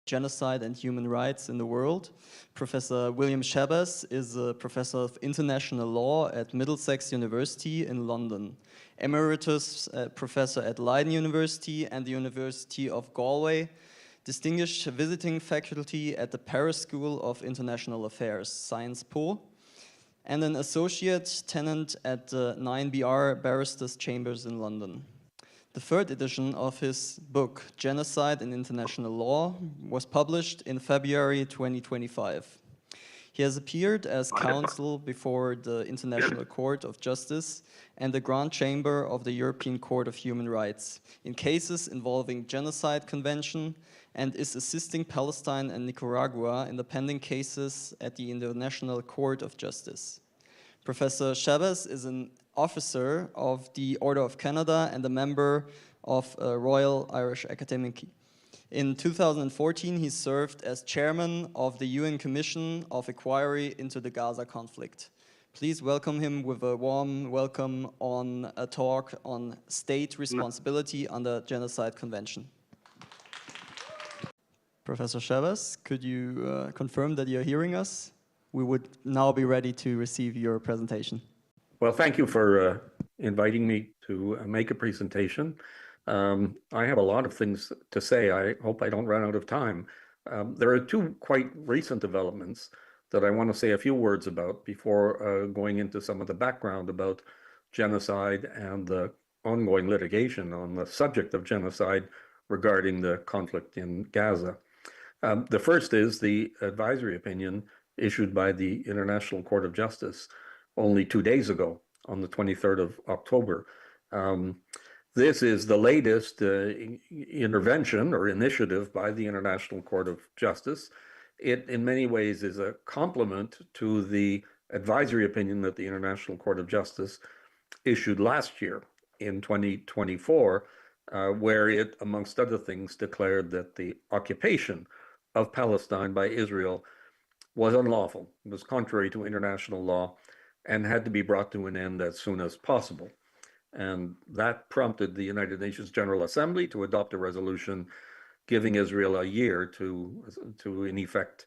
Genocide and Human Rights in the World. Professor William Schabas is a professor of international law at Middlesex University in London, emeritus professor at Leiden University and the University of Galway, distinguished visiting faculty at the Paris School of International Affairs, Sciences Po, and an associate tenant at the 9BR Barristers' Chambers in London. The third edition of his book, Genocide and International Law, was published in February 2025. He has appeared as counsel before the International Court of Justice and the Grand Chamber of the European Court of Human Rights in cases involving Genocide Convention and is assisting Palestine and Nicaragua in the pending cases at the International Court of Justice. Professor Schabas is an officer of the Order of Canada and a member of Royal Irish Academy. In 2014, he served as chairman of the UN Commission of Inquiry into the Gaza conflict. Please welcome him with a warm welcome on a talk on state responsibility under Genocide Convention. Professor Schabas, could you confirm that you're hearing us? We would now be ready to receive your presentation. Well, thank you for inviting me to make a presentation. I have a lot of things to say. I hope I don't run out of time. There are two quite recent developments that I want to say a few words about before going into some of the background about genocide and the ongoing litigation on the subject of genocide regarding the conflict in Gaza. The first is the advisory opinion issued by the International Court of Justice only 2 days ago on the 23rd of October. This is the latest intervention or initiative by the International Court of Justice. It, in many ways, is a complement to the advisory opinion that the International Court of Justice issued last year in 2024, where it, amongst other things, declared that the occupation of Palestine by Israel was unlawful, was contrary to international law, and had to be brought to an end as soon as possible. And that prompted the United Nations General Assembly to adopt a resolution giving Israel a year to in effect,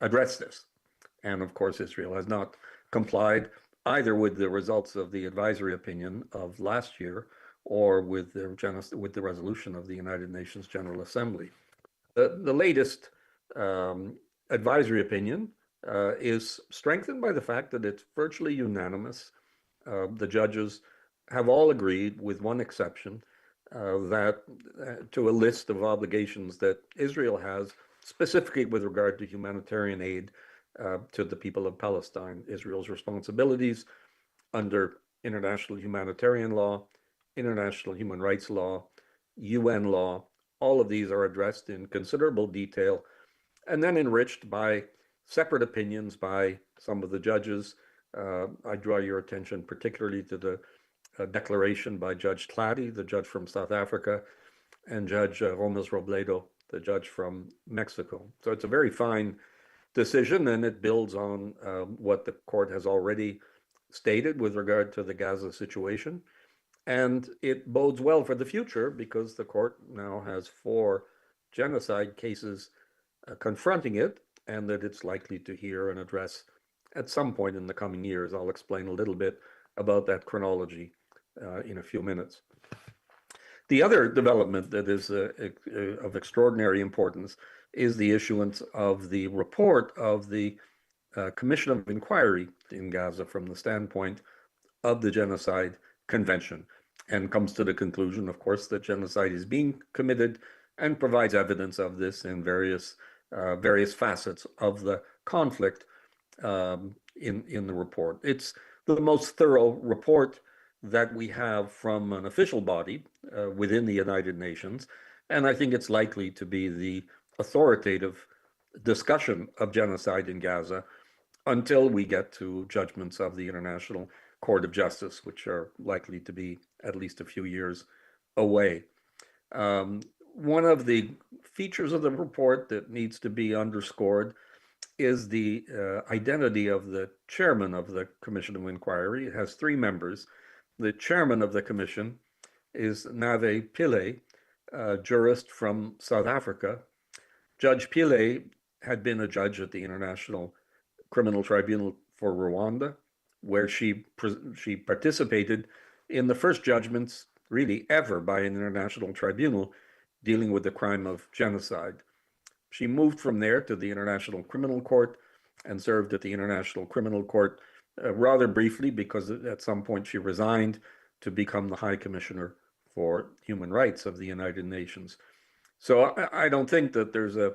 address this. And of course, Israel has not complied either with the results of the advisory opinion of last year or with the resolution of the United Nations General Assembly. The latest advisory opinion is strengthened by the fact that it's virtually unanimous. The judges have all agreed, with one exception, that to a list of obligations that Israel has, specifically with regard to humanitarian aid to the people of Palestine. Israel's responsibilities under international humanitarian law, international human rights law, UN law, all of these are addressed in considerable detail and then enriched by separate opinions by some of the judges. I draw your attention particularly to the declaration by Judge Tlati, the judge from South Africa, and Judge Romes Robledo, the judge from Mexico. So it's a very fine decision, and it builds on what the court has already stated with regard to the Gaza situation. And it bodes well for the future because the court now has 4 genocide cases confronting it, and that it's likely to hear and address at some point in the coming years. I'll explain a little bit about that chronology in a few minutes. The other development that is of extraordinary importance is the issuance of the report of the Commission of Inquiry in Gaza from the standpoint of the Genocide Convention, and comes to the conclusion, of course, that genocide is being committed and provides evidence of this in various facets of the conflict in the report. It's the most thorough report that we have from an official body within the United Nations, and I think it's likely to be the authoritative discussion of genocide in Gaza until we get to judgments of the International Court of Justice, which are likely to be at least a few years away. One of the features of the report that needs to be underscored is the identity of the chairman of the Commission of Inquiry. It has 3 members. The chairman of the commission is Nave Pillay, a jurist from South Africa, Judge Pillay had been a judge at the International Criminal Tribunal for Rwanda, where she participated in the first judgments really ever by an international tribunal dealing with the crime of genocide. She moved from there to the International Criminal Court and served at the International Criminal Court rather briefly, because at some point she resigned to become the High Commissioner for Human Rights of the United Nations. So I don't think that there's a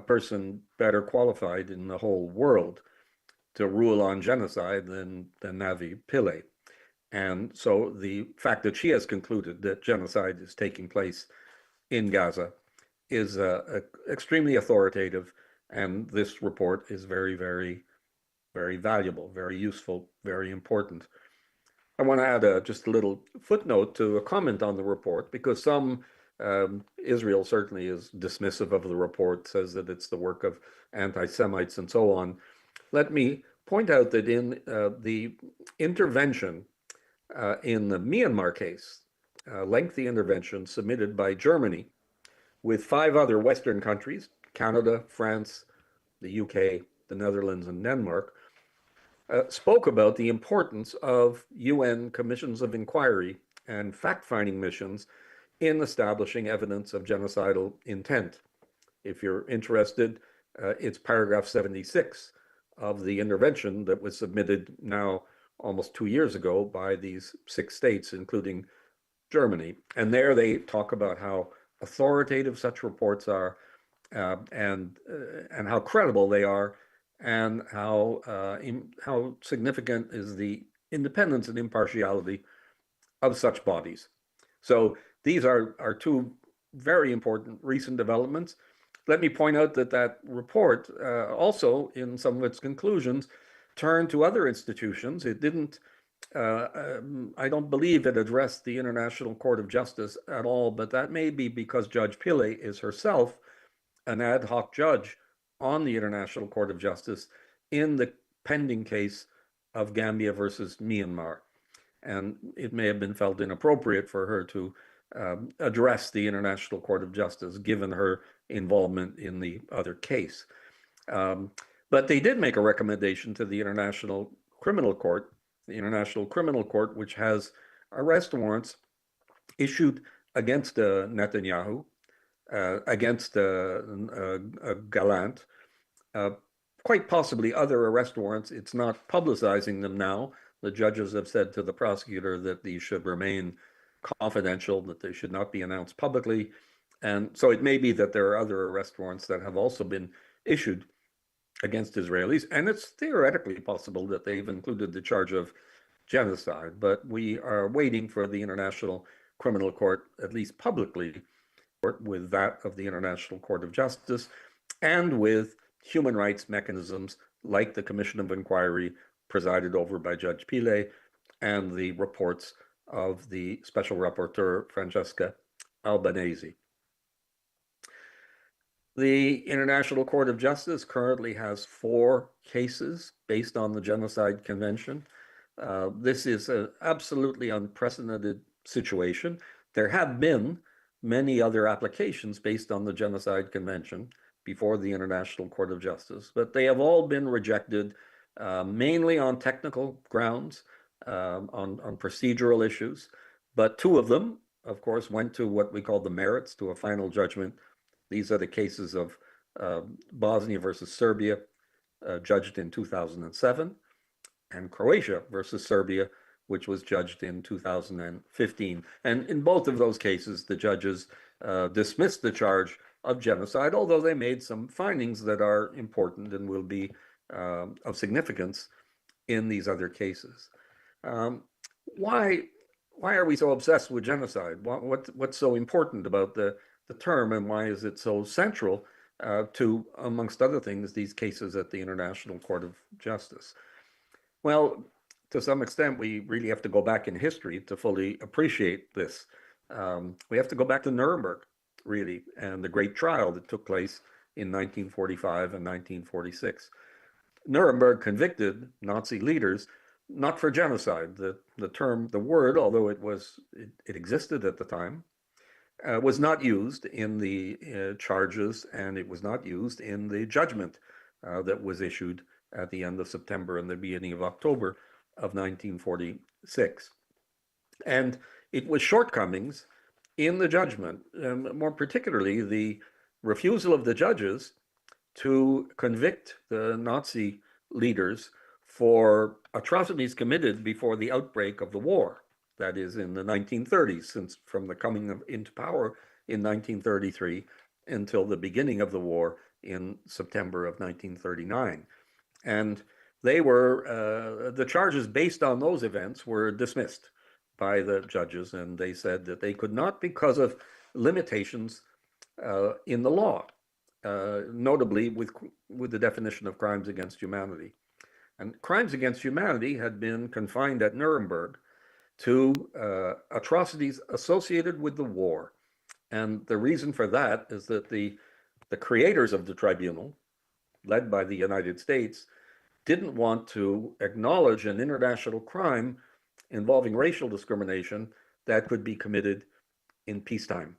person better qualified in the whole world to rule on genocide than Navi Pillay. And so the fact that she has concluded that genocide is taking place in Gaza is extremely authoritative, and this report is very, very, very valuable, very useful, very important. I want to add just a little footnote to a comment on the report, because Israel certainly is dismissive of the report, says that it's the work of anti-Semites and so on. Let me point out that in the intervention in the Myanmar case, lengthy intervention submitted by Germany with 5 other Western countries, Canada, France, the UK, the Netherlands, and Denmark, spoke about the importance of UN commissions of inquiry and fact-finding missions in establishing evidence of genocidal intent. If you're interested, it's paragraph 76 of the intervention that was submitted now almost 2 years ago by these 6 states, including Germany. And there they talk about how authoritative such reports are, and how credible they are, and how significant is the independence and impartiality of such bodies. So these are 2 very important recent developments. Let me point out that report also, in some of its conclusions, turned to other institutions. It didn't, I don't believe it addressed the International Court of Justice at all, but that may be because Judge Pillay is herself an ad hoc judge on the International Court of Justice in the pending case of Gambia versus Myanmar. And it may have been felt inappropriate for her to address the International Court of Justice, given her involvement in the other case. But they did make a recommendation to the International Criminal Court, which has arrest warrants issued against Netanyahu, against Gallant, quite possibly other arrest warrants. It's not publicizing them now. The judges have said to the prosecutor that these should remain confidential, that they should not be announced publicly. And so it may be that there are other arrest warrants that have also been issued against Israelis. And it's theoretically possible that they've included the charge of genocide. But we are waiting for the International Criminal Court, at least publicly, with that of the International Court of Justice, and with human rights mechanisms like the Commission of Inquiry presided over by Judge Pillay, and the reports of the Special Rapporteur Francesca Albanese. The International Court of Justice currently has 4 cases based on the Genocide Convention. This is an absolutely unprecedented situation. There have been many other applications based on the Genocide Convention before the International Court of Justice, but they have all been rejected, mainly on technical grounds, on procedural issues. But 2 of them, of course, went to what we call the merits, to a final judgment. These are the cases of Bosnia versus Serbia, judged in 2007, and Croatia versus Serbia, which was judged in 2015. And in both of those cases, the judges dismissed the charge of genocide, although they made some findings that are important and will be of significance in these other cases. Why are we so obsessed with genocide? What's so important about the term, and why is it so central to, amongst other things, these cases at the International Court of Justice? Well, to some extent, we really have to go back in history to fully appreciate this. We have to go back to Nuremberg, really, and the great trial that took place in 1945 and 1946. Nuremberg convicted Nazi leaders not for genocide. The word, although it existed at the time, was not used in the charges, and it was not used in the judgment that was issued at the end of September and the beginning of October of 1946. And it was shortcomings in the judgment, more particularly the refusal of the judges to convict the Nazi leaders for atrocities committed before the outbreak of the war, that is in the 1930s, since from the coming into power in 1933 until the beginning of the war in September of 1939. And they were, the charges based on those events were dismissed by the judges, and they said that they could not because of limitations in the law, notably with the definition of crimes against humanity. And crimes against humanity had been confined at Nuremberg to atrocities associated with the war. And the reason for that is that the creators of the tribunal, led by the United States, didn't want to acknowledge an international crime involving racial discrimination that could be committed in peacetime.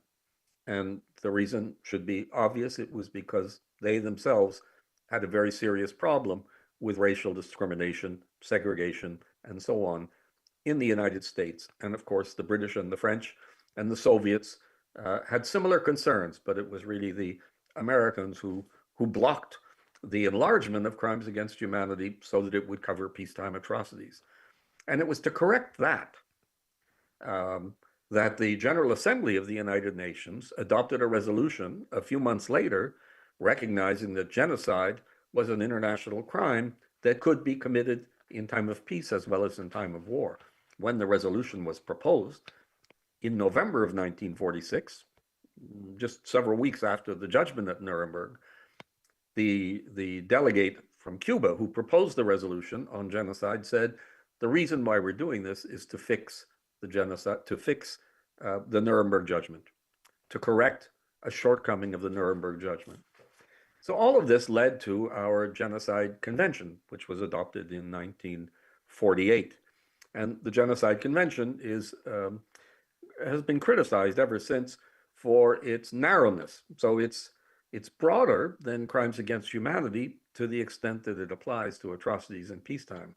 And the reason should be obvious. It was because they themselves had a very serious problem with racial discrimination, segregation, and so on in the United States. And of course, the British and the French and the Soviets had similar concerns, but it was really the Americans who blocked the enlargement of crimes against humanity so that it would cover peacetime atrocities. And it was to correct that that the General Assembly of the United Nations adopted a resolution a few months later recognizing that genocide was an international crime that could be committed in time of peace as well as in time of war. When the resolution was proposed in November of 1946, just several weeks after the judgment at Nuremberg, the delegate from Cuba who proposed the resolution on genocide said, the reason why we're doing this is to fix the genocide, to fix the Nuremberg judgment, to correct a shortcoming of the Nuremberg judgment. So all of this led to our Genocide Convention, which was adopted in 1948. And the Genocide Convention has been criticized ever since for its narrowness. So it's broader than crimes against humanity to the extent that it applies to atrocities in peacetime.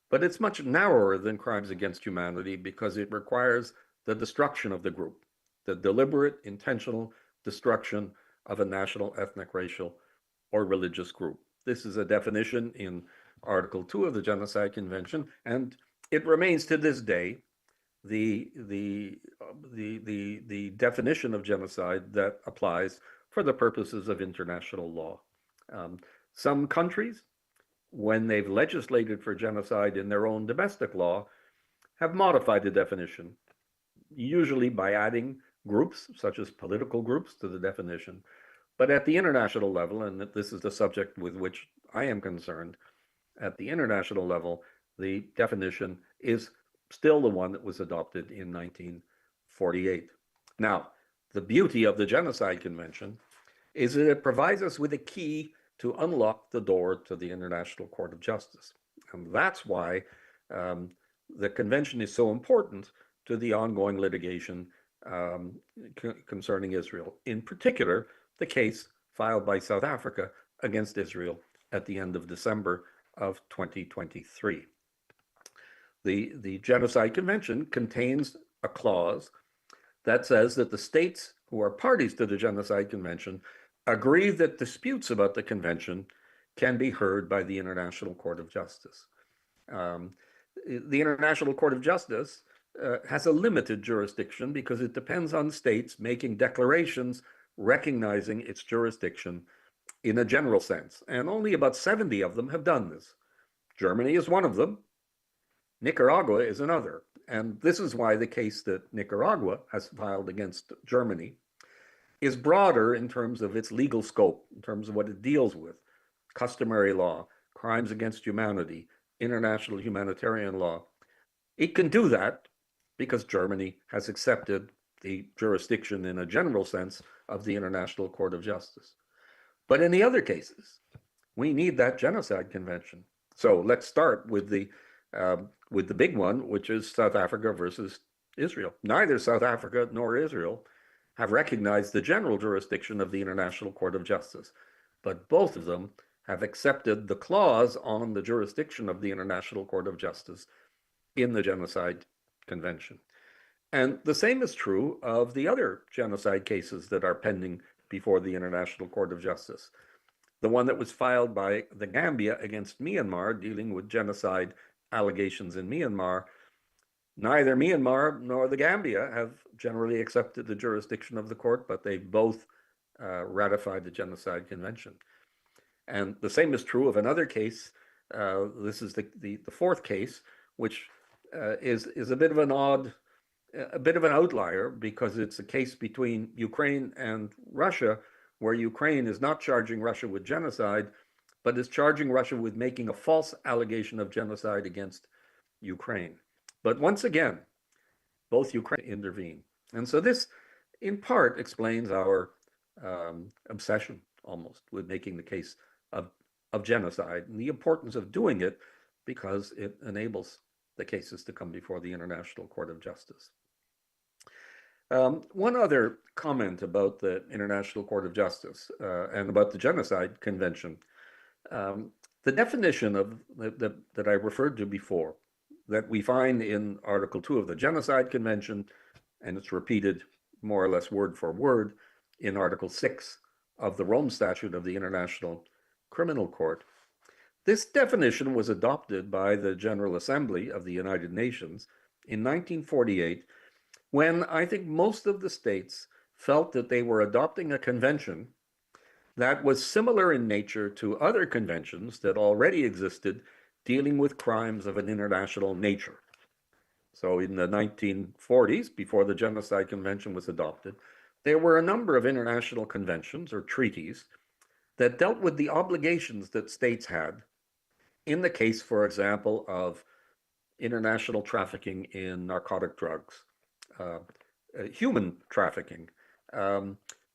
But it's much narrower than crimes against humanity because it requires the destruction of the group, the deliberate, intentional destruction of a national, ethnic, racial, or religious group. This is a definition in Article 2 of the Genocide Convention, and it remains to this day the definition of genocide that applies for the purposes of international law. Some countries, when they've legislated for genocide in their own domestic law, have modified the definition, usually by adding groups, such as political groups, to the definition. But at the international level, and this is the subject with which I am concerned, at the international level, the definition is still the one that was adopted in 1948. Now, the beauty of the Genocide Convention is that it provides us with a key to unlock the door to the International Court of Justice. And that's why the convention is so important to the ongoing litigation concerning Israel. In particular, the case filed by South Africa against Israel at the end of December of 2023. The Genocide Convention contains a clause that says that the states who are parties to the Genocide Convention agree that disputes about the convention can be heard by the International Court of Justice. The International Court of Justice has a limited jurisdiction because it depends on states making declarations recognizing its jurisdiction in a general sense. And only about 70 of them have done this. Germany is one of them. Nicaragua is another. And this is why the case that Nicaragua has filed against Germany is broader in terms of its legal scope, in terms of what it deals with: customary law, crimes against humanity, international humanitarian law. It can do that because Germany has accepted the jurisdiction in a general sense of the International Court of Justice. But in the other cases, we need that Genocide Convention. So let's start with the big one, which is South Africa versus Israel. Neither South Africa nor Israel have recognized the general jurisdiction of the International Court of Justice, but both of them have accepted the clause on the jurisdiction of the International Court of Justice in the Genocide Convention. And the same is true of the other genocide cases that are pending before the International Court of Justice. The one that was filed by the Gambia against Myanmar, dealing with genocide allegations in Myanmar, neither Myanmar nor the Gambia have generally accepted the jurisdiction of the court, but they both ratified the Genocide Convention. And the same is true of another case. This is the fourth case, which is a bit of an outlier, because it's a case between Ukraine and Russia, where Ukraine is not charging Russia with genocide, but is charging Russia with making a false allegation of genocide against Ukraine. But once again, both Ukraine intervene. And so this, in part, explains our obsession, almost, with making the case of genocide, and the importance of doing it, because it enables the cases to come before the International Court of Justice. One other comment about the International Court of Justice and about the Genocide Convention. The definition of that I referred to before, that we find in Article 2 of the Genocide Convention, and it's repeated more or less word for word in Article 6 of the Rome Statute of the International Criminal Court. This definition was adopted by the General Assembly of the United Nations in 1948, when I think most of the states felt that they were adopting a convention that was similar in nature to other conventions that already existed dealing with crimes of an international nature. So in the 1940s, before the Genocide Convention was adopted, there were a number of international conventions or treaties that dealt with the obligations that states had in the case, for example, of international trafficking in narcotic drugs, human trafficking,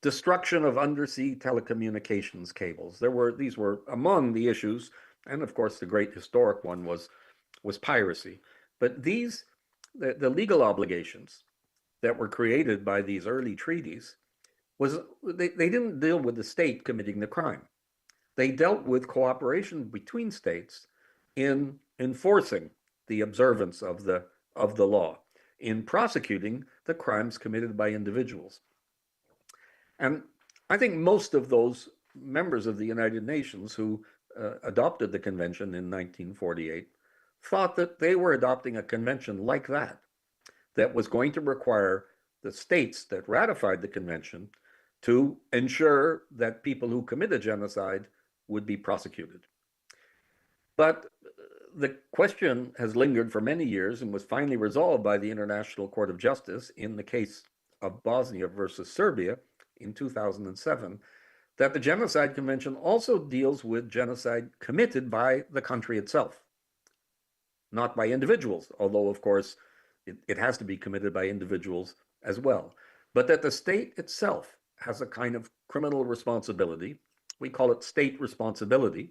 destruction of undersea telecommunications cables. These were among the issues, and of course the great historic one was piracy. But the legal obligations that were created by these early treaties they didn't deal with the state committing the crime. They dealt with cooperation between states in enforcing the observance of the law, in prosecuting the crimes committed by individuals. And I think most of those members of the United Nations who adopted the convention in 1948 thought that they were adopting a convention like that was going to require the states that ratified the convention to ensure that people who committed genocide would be prosecuted. But the question has lingered for many years and was finally resolved by the International Court of Justice in the case of Bosnia versus Serbia in 2007, that the Genocide Convention also deals with genocide committed by the country itself, not by individuals, although, of course, it has to be committed by individuals as well, but that the state itself has a kind of criminal responsibility. We call it state responsibility.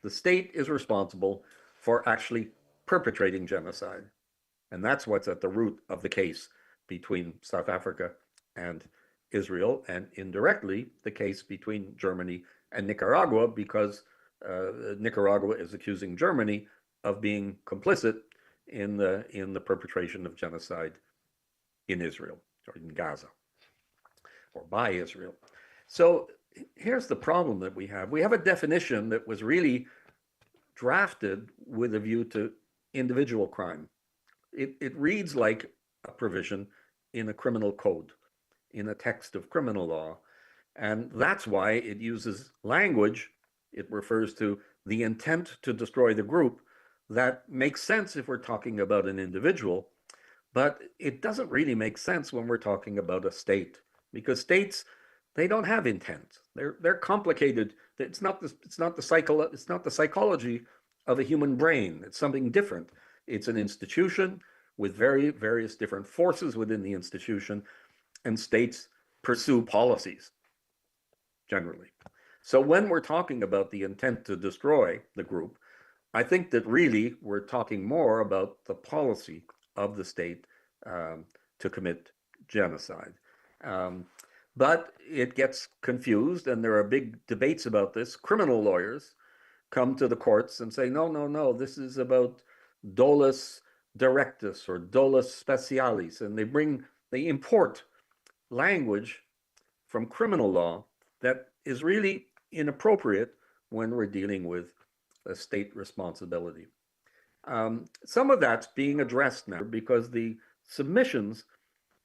The state is responsible for actually perpetrating genocide. And that's what's at the root of the case between South Africa and Israel, and indirectly the case between Germany and Nicaragua, because Nicaragua is accusing Germany of being complicit in the perpetration of genocide in Israel, or in Gaza, or by Israel. So here's the problem that we have. We have a definition that was really drafted with a view to individual crime. It reads like a provision in a criminal code, in a text of criminal law. And that's why it uses language. It refers to the intent to destroy the group. That makes sense if we're talking about an individual, but it doesn't really make sense when we're talking about a state, because states, they don't have intent. They're complicated. It's not the psychology of a human brain. It's something different. It's an institution with various different forces within the institution, and states pursue policies generally. So when we're talking about the intent to destroy the group, I think that really we're talking more about the policy of the state to commit genocide. But it gets confused, and there are big debates about this. Criminal lawyers come to the courts and say, no, no, no, this is about dolus directus or dolus specialis. And they import language from criminal law that is really inappropriate when we're dealing with a state responsibility. Some of that's being addressed now because the submissions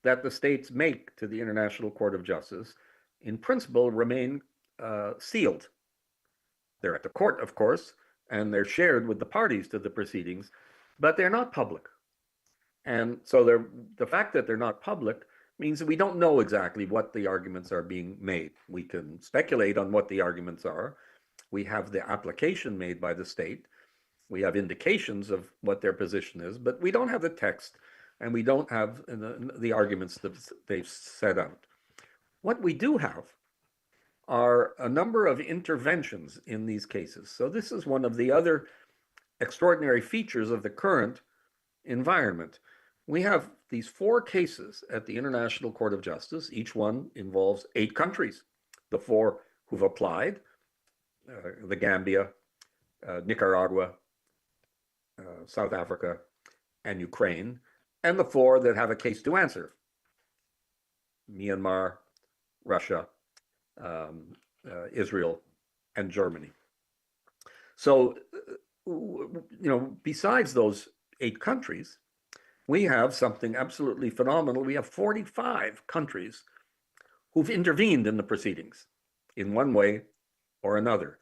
that the states make to the International Court of Justice, in principle, remain sealed. They're at the court, of course, and they're shared with the parties to the proceedings, but they're not public. And so the fact that they're not public means that we don't know exactly what the arguments are being made. We can speculate on what the arguments are. We have the application made by the state. We have indications of what their position is, but we don't have the text, and we don't have the arguments that they've set out. What we do have are a number of interventions in these cases. So this is one of the other extraordinary features of the current environment. We have these 4 cases at the International Court of Justice. Each one involves 8 countries. The 4 who've applied, the Gambia, Nicaragua, South Africa, and Ukraine, and the 4 that have a case to answer, Myanmar, Russia, Israel, and Germany. So, besides those 8 countries, we have something absolutely phenomenal. We have 45 countries who've intervened in the proceedings in one way or another.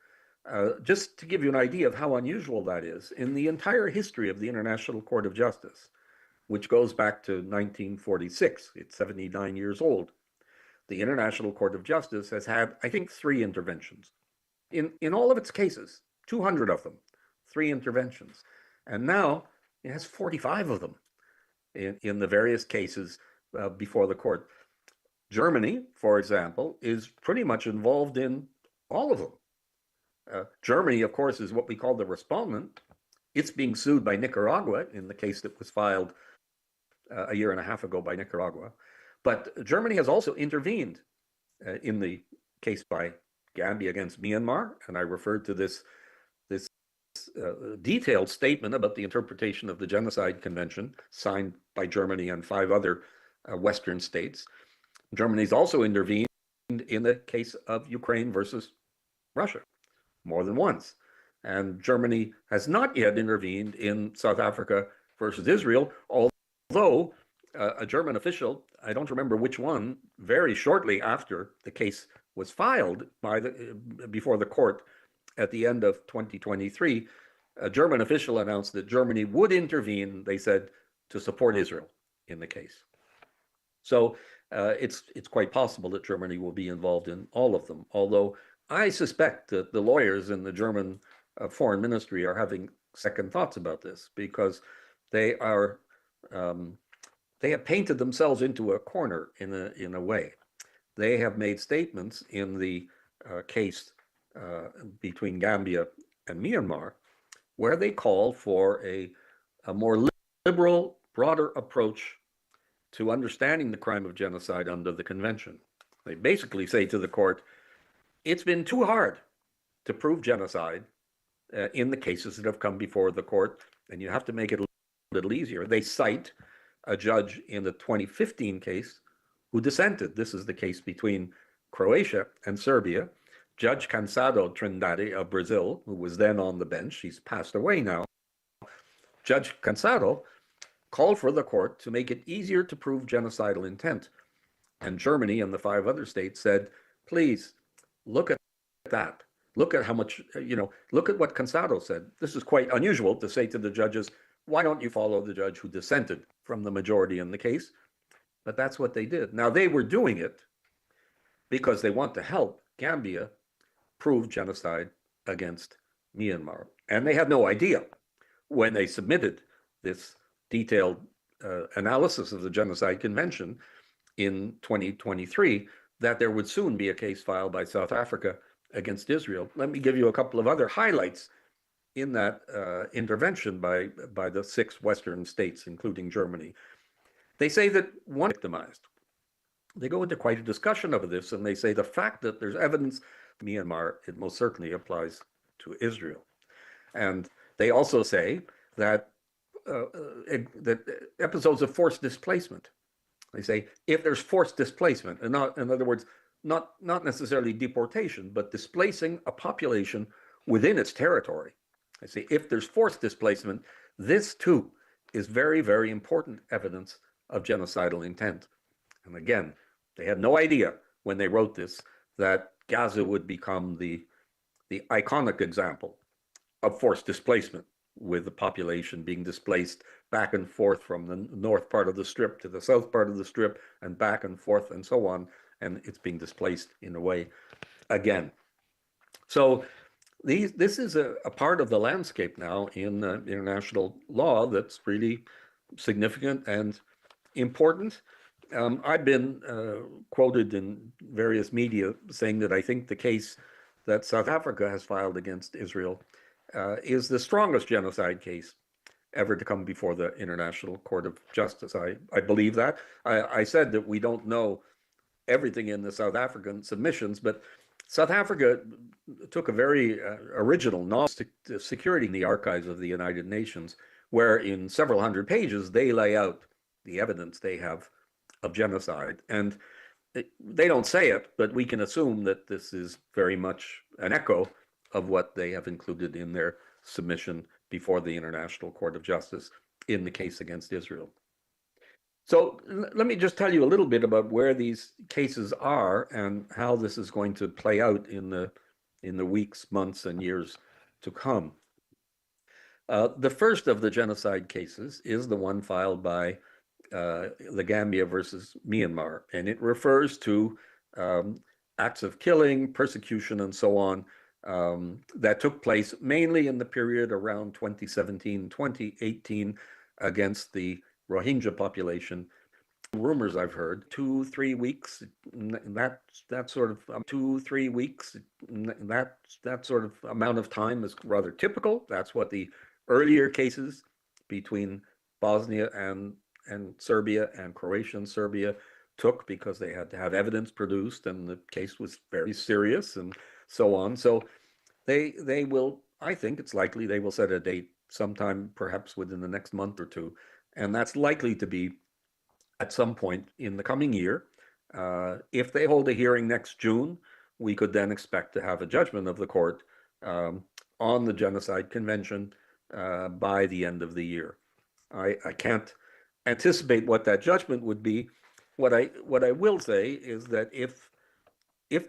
Just to give you an idea of how unusual that is, in the entire history of the International Court of Justice, which goes back to 1946, it's 79 years old, the International Court of Justice has had, I think, 3 interventions. In all of its cases, 200 of them, 3 interventions. And now it has 45 of them in the various cases before the court. Germany, for example, is pretty much involved in all of them. Germany, of course, is what we call the respondent. It's being sued by Nicaragua in the case that was filed a year and a half ago by Nicaragua. But Germany has also intervened in the case by Gambia against Myanmar, and I referred to this detailed statement about the interpretation of the Genocide Convention signed by Germany and 5 other Western states. Germany's also intervened in the case of Ukraine versus Russia more than once. And Germany has not yet intervened in South Africa versus Israel, although a German official, I don't remember which one, very shortly after the case was filed before the court at the end of 2023, a German official announced that Germany would intervene, they said, to support Israel in the case. So it's quite possible that Germany will be involved in all of them, although I suspect that the lawyers in the German foreign ministry are having second thoughts about this, because they have painted themselves into a corner in a way. They have made statements in the case between Gambia and Myanmar, where they call for a more liberal, broader approach to understanding the crime of genocide under the convention. They basically say to the court, it's been too hard to prove genocide in the cases that have come before the court, and you have to make it a little easier. They cite a judge in the 2015 case who dissented. This is the case between Croatia and Serbia. Judge Cansado Trindade of Brazil, who was then on the bench, he's passed away now. Judge Cansado called for the court to make it easier to prove genocidal intent. And Germany and the 5 other states said, please, look at that. Look at how much, look at what Cansado said. This is quite unusual to say to the judges, why don't you follow the judge who dissented from the majority in the case? But that's what they did. Now, they were doing it because they want to help Gambia prove genocide against Myanmar. And they had no idea when they submitted this detailed analysis of the Genocide Convention in 2023 that there would soon be a case filed by South Africa against Israel. Let me give you a couple of other highlights in that intervention by the 6 Western states, including Germany. They say that one victimized. they go into quite a discussion of this, and they say the fact that there's evidence Myanmar, it most certainly applies to Israel. And they also say that that episodes of forced displacement. They say if there's forced displacement, and not, in other words, not necessarily deportation, but displacing a population within its territory. They say if there's forced displacement, this too is very, very important evidence of genocidal intent. And again, they had no idea when they wrote this that Gaza would become the iconic example of forced displacement, with the population being displaced back and forth from the north part of the strip to the south part of the strip and back and forth and so on. And it's being displaced in a way again. So this is a part of the landscape now in international law that's really significant and important. I've been quoted in various media saying that I think the case that South Africa has filed against Israel is the strongest genocide case ever to come before the International Court of Justice. I believe that. I said that we don't know everything in the South African submissions, but South Africa took a very original novel security in the archives of the United Nations, where in several hundred pages they lay out the evidence they have of genocide. And they don't say it, but we can assume that this is very much an echo of what they have included in their submission before the International Court of Justice in the case against Israel. So let me just tell you a little bit about where these cases are and how this is going to play out in the weeks, months, and years to come. The first of the genocide cases is the one filed by the Gambia versus Myanmar, and it refers to acts of killing, persecution, and so on that took place mainly in the period around 2017, 2018 against the Rohingya population. Rumors I've heard 2-3 weeks, that sort of 2-3 weeks, that sort of amount of time is rather typical. That's what the earlier cases between Bosnia and Serbia and Croatia and Serbia took, because they had to have evidence produced and the case was very serious and so on. So they will, I think it's likely they will set a date sometime perhaps within the next month or two, and that's likely to be at some point in the coming year. If they hold a hearing next June, we could then expect to have a judgment of the court on the Genocide Convention by the end of the year. I can't anticipate what that judgment would be. What I will say is that if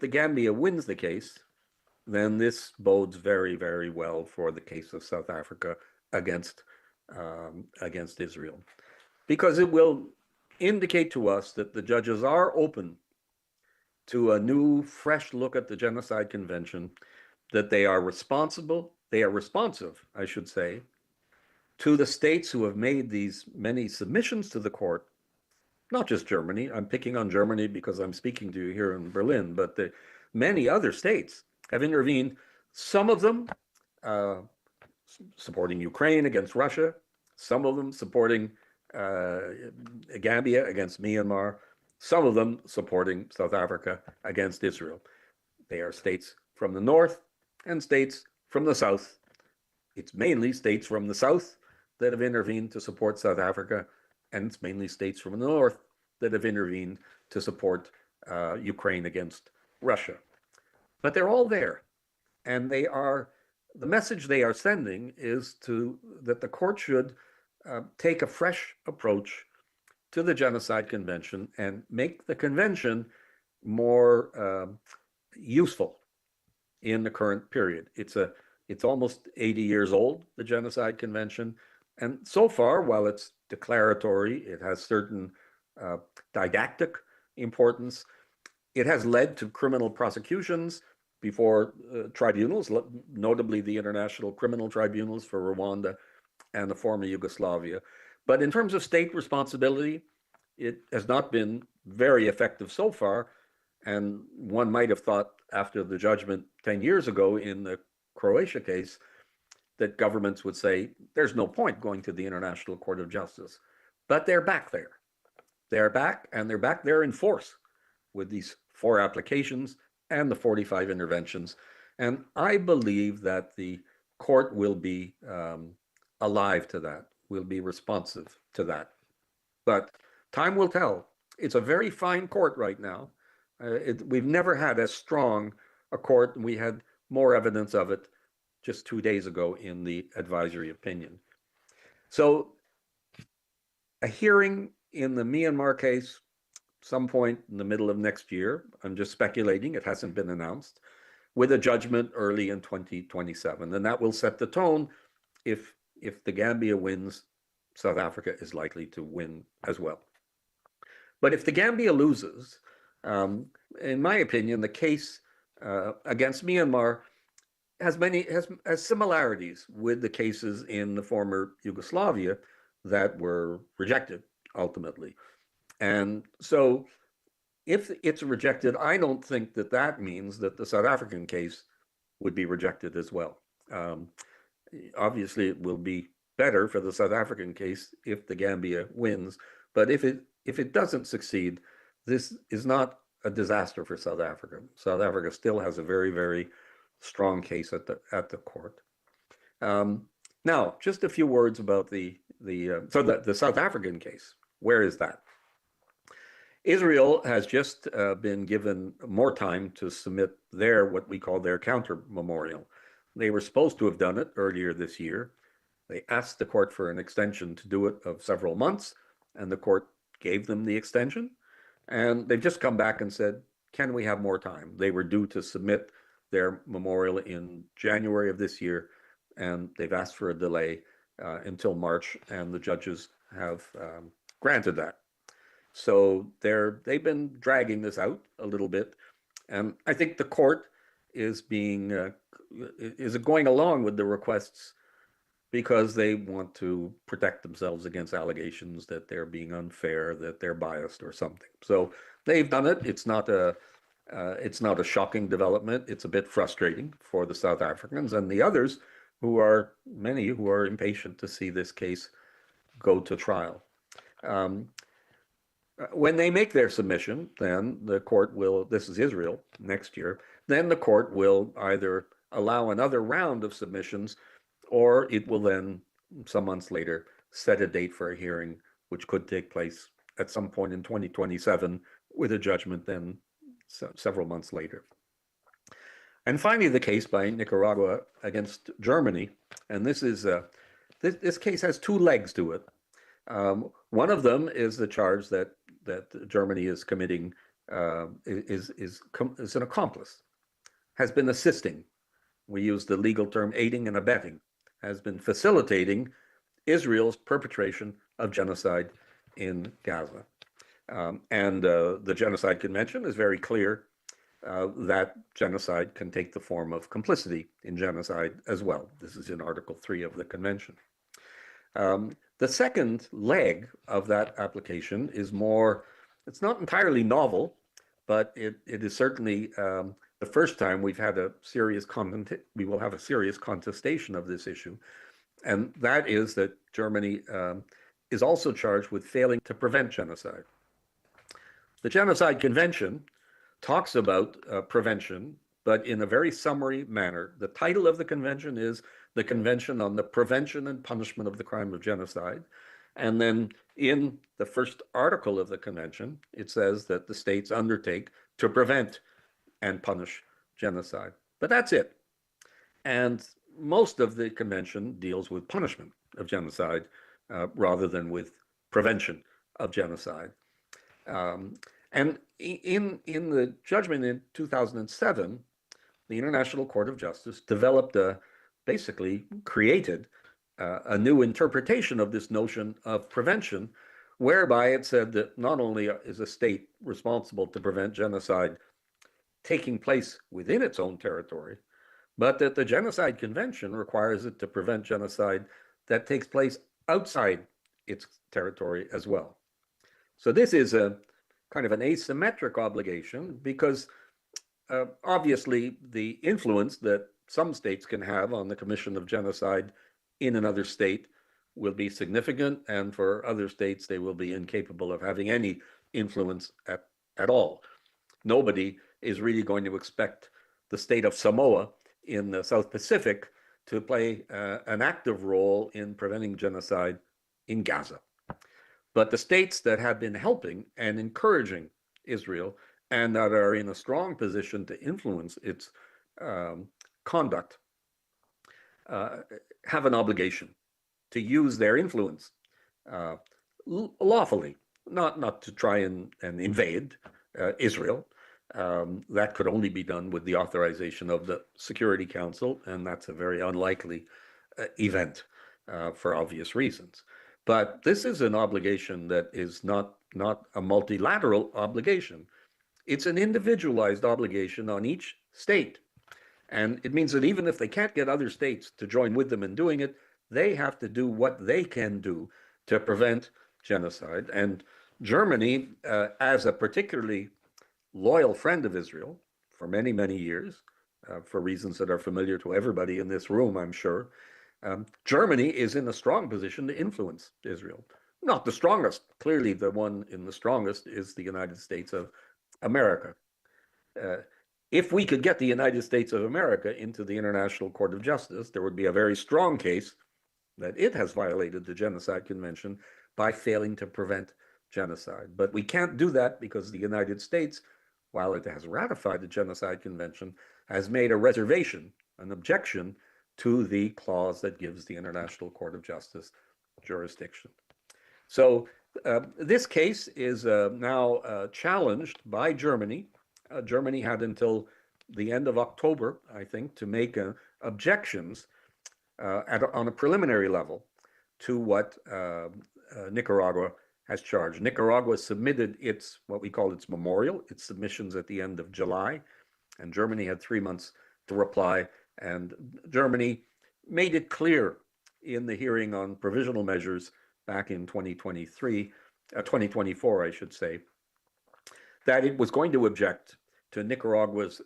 the Gambia wins the case, then this bodes very, very well for the case of South Africa against Israel, because it will indicate to us that the judges are open to a new, fresh look at the Genocide Convention, that they are responsive, I should say, to the states who have made these many submissions to the court, not just Germany. I'm picking on Germany because I'm speaking to you here in Berlin, but the many other states have intervened, some of them supporting Ukraine against Russia, some of them supporting Gambia against Myanmar, some of them supporting South Africa against Israel. They are states from the north and states from the south. It's mainly states from the south that have intervened to support South Africa, and it's mainly states from the north that have intervened to support Ukraine against Russia. But they're all there, and the message they are sending is that the court should take a fresh approach to the Genocide Convention and make the convention more useful in the current period. It's almost 80 years old, the Genocide Convention, and so far, while it's declaratory, it has certain didactic importance. It has led to criminal prosecutions before tribunals, notably the International Criminal Tribunals for Rwanda and the former Yugoslavia. But in terms of state responsibility, it has not been very effective so far. And one might have thought after the judgment 10 years ago in the Croatia case that governments would say, there's no point going to the International Court of Justice. But they're back there. They're back, and they're back there in force. with these 4 applications and the 45 interventions. And I believe that the court will be alive to that, will be responsive to that. But time will tell. It's a very fine court right now. We've never had as strong a court, and we had more evidence of it just 2 days ago in the advisory opinion. So a hearing in the Myanmar case, some point in the middle of next year. I'm just speculating, it hasn't been announced, with a judgment early in 2027. And that will set the tone. If the Gambia wins, South Africa is likely to win as well. But if the Gambia loses, in my opinion, the case against Myanmar has similarities with the cases in the former Yugoslavia that were rejected ultimately. And so if it's rejected, I don't think that that means that the South African case would be rejected as well. Obviously, it will be better for the South African case if the Gambia wins. But if it doesn't succeed, this is not a disaster for South Africa. South Africa still has a very, very strong case at the court. Now, just a few words about the South African case. Where is that? Israel has just been given more time to submit what we call their counter memorial. They were supposed to have done it earlier this year. They asked the court for an extension to do it of several months, and the court gave them the extension. And they've just come back and said, can we have more time? They were due to submit their memorial in January of this year, and they've asked for a delay until March, and the judges have granted that. So they've been dragging this out a little bit, and I think the court is going along with the requests because they want to protect themselves against allegations that they're being unfair, that they're biased or something. So they've done it. It's not a shocking development. It's a bit frustrating for the South Africans and the others many who are impatient to see this case go to trial. When they make their submission, then the court will, this is Israel next year, then the court will either allow another round of submissions, or it will then, some months later, set a date for a hearing, which could take place at some point in 2027, with a judgment then several months later. And finally, the case by Nicaragua against Germany, and this this case has 2 legs to it. One of them is the charge that Germany is committing is an accomplice, has been assisting. We use the legal term aiding and abetting, has been facilitating Israel's perpetration of genocide in Gaza. And the Genocide Convention is very clear that genocide can take the form of complicity in genocide as well. This is in Article 3 of the Convention. The second leg of that application is it's not entirely novel, but it is certainly the first time we will have a serious contestation of this issue. And that is that Germany is also charged with failing to prevent genocide. The Genocide Convention talks about prevention, but in a very summary manner. The title of the convention is the Convention on the Prevention and Punishment of the Crime of Genocide. And then in the first article of the convention, it says that the states undertake to prevent and punish genocide. But that's it. And most of the convention deals with punishment of genocide rather than with prevention of genocide. And in the judgment in 2007, the International Court of Justice developed basically created a new interpretation of this notion of prevention, whereby it said that not only is a state responsible to prevent genocide taking place within its own territory, but that the Genocide Convention requires it to prevent genocide that takes place outside its territory as well. So this is a kind of an asymmetric obligation because obviously the influence that some states can have on the commission of genocide in another state will be significant, and for other states they will be incapable of having any influence at all. Nobody is really going to expect the state of Samoa in the South Pacific to play an active role in preventing genocide in Gaza. But the states that have been helping and encouraging Israel and that are in a strong position to influence its conduct have an obligation to use their influence lawfully, not to try and invade Israel. That could only be done with the authorization of the Security Council, and that's a very unlikely event for obvious reasons. But this is an obligation that is not a multilateral obligation. It's an individualized obligation on each state. And it means that even if they can't get other states to join with them in doing it, they have to do what they can do to prevent genocide. And Germany, as a particularly loyal friend of Israel for many, many years, for reasons that are familiar to everybody in this room, I'm sure, Germany is in a strong position to influence Israel. Not the strongest. Clearly, the one in the strongest is the United States of America. If we could get the United States of America into the International Court of Justice, there would be a very strong case that it has violated the Genocide Convention by failing to prevent genocide. But we can't do that because the United States, while it has ratified the Genocide Convention, has made a reservation, an objection to the clause that gives the International Court of Justice jurisdiction. So this case is now challenged by Germany. Germany had until the end of October, I think, to make objections on a preliminary level to what Nicaragua has charged. Nicaragua submitted what we call its memorial, its submissions at the end of July, and Germany had 3 months to reply. And Germany made it clear in the hearing on provisional measures back in 2024, I should say, that it was going to object to Nicaragua's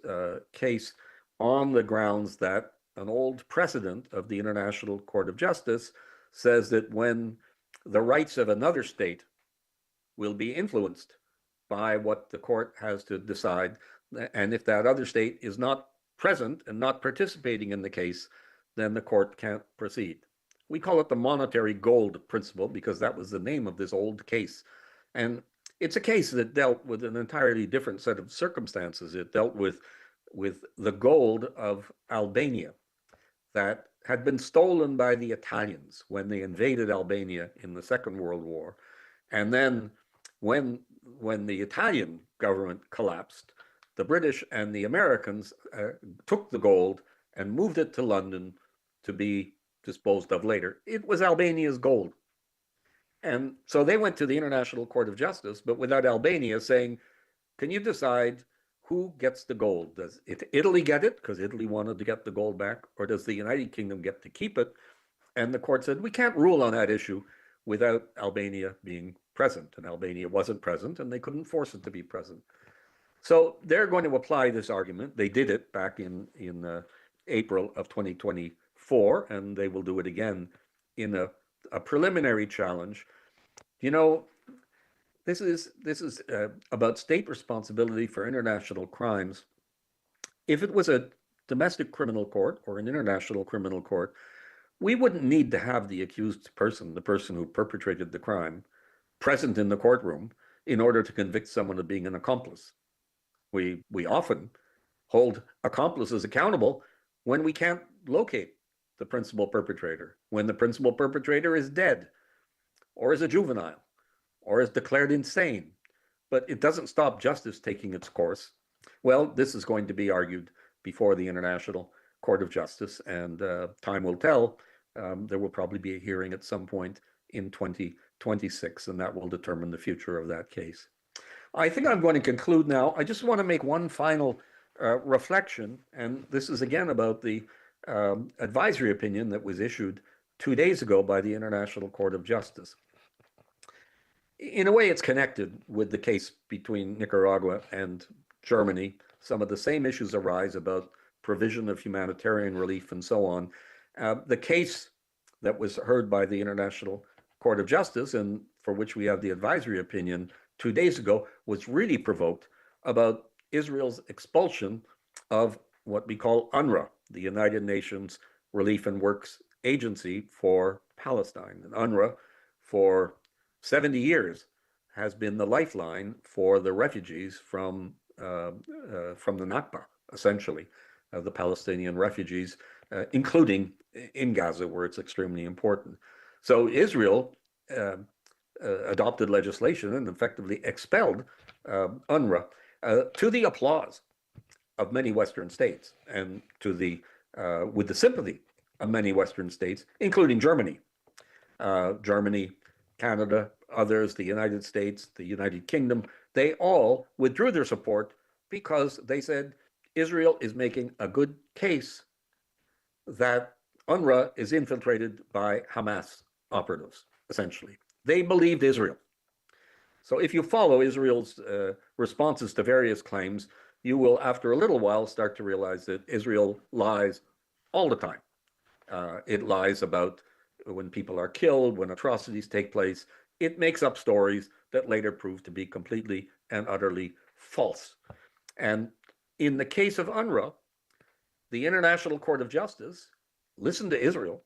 case on the grounds that an old precedent of the International Court of Justice says that when the rights of another state will be influenced by what the court has to decide, and if that other state is not present and not participating in the case, then the court can't proceed. We call it the monetary gold principle because that was the name of this old case. And it's a case that dealt with an entirely different set of circumstances. It dealt with the gold of Albania that had been stolen by the Italians when they invaded Albania in the Second World War. And then when the Italian government collapsed, the British and the Americans took the gold and moved it to London to be disposed of later. It was Albania's gold. And so they went to the International Court of Justice, but without Albania saying, can you decide who gets the gold? Does Italy get it because Italy wanted to get the gold back, or does the United Kingdom get to keep it? And the court said, we can't rule on that issue without Albania being present. And Albania wasn't present, and they couldn't force it to be present. So they're going to apply this argument. They did it back in April of 2024, and they will do it again in a preliminary challenge. You know, this is about state responsibility for international crimes. If it was a domestic criminal court or an international criminal court, we wouldn't need to have the accused person, the person who perpetrated the crime, present in the courtroom in order to convict someone of being an accomplice. We often hold accomplices accountable when we can't locate the principal perpetrator, when the principal perpetrator is dead, or is a juvenile, or is declared insane. But it doesn't stop justice taking its course. Well, this is going to be argued before the International Court of Justice, and time will tell. There will probably be a hearing at some point in 2026, and that will determine the future of that case. I think I'm going to conclude now. I just want to make one final reflection, and this is again about the advisory opinion that was issued 2 days ago by the International Court of Justice. In a way, it's connected with the case between Nicaragua and Germany. Some of the same issues arise about provision of humanitarian relief and so on. The case that was heard by the International Court of Justice, and for which we have the advisory opinion 2 days ago, was really provoked about Israel's expulsion of what we call UNRWA, the United Nations Relief and Works Agency for Palestine. And UNRWA, for 70 years, has been the lifeline for the refugees from the Nakba, essentially, the Palestinian refugees, including in Gaza, where it's extremely important. So Israel adopted legislation and effectively expelled UNRWA to the applause of many Western states and to with the sympathy of many Western states, including Germany. Germany, Canada, others, the United States, the United Kingdom, they all withdrew their support because they said Israel is making a good case that UNRWA is infiltrated by Hamas operatives, essentially. They believed Israel. So if you follow Israel's responses to various claims, you will, after a little while, start to realize that Israel lies all the time. It lies about when people are killed, when atrocities take place. It makes up stories that later prove to be completely and utterly false. And in the case of UNRWA, the International Court of Justice listened to Israel.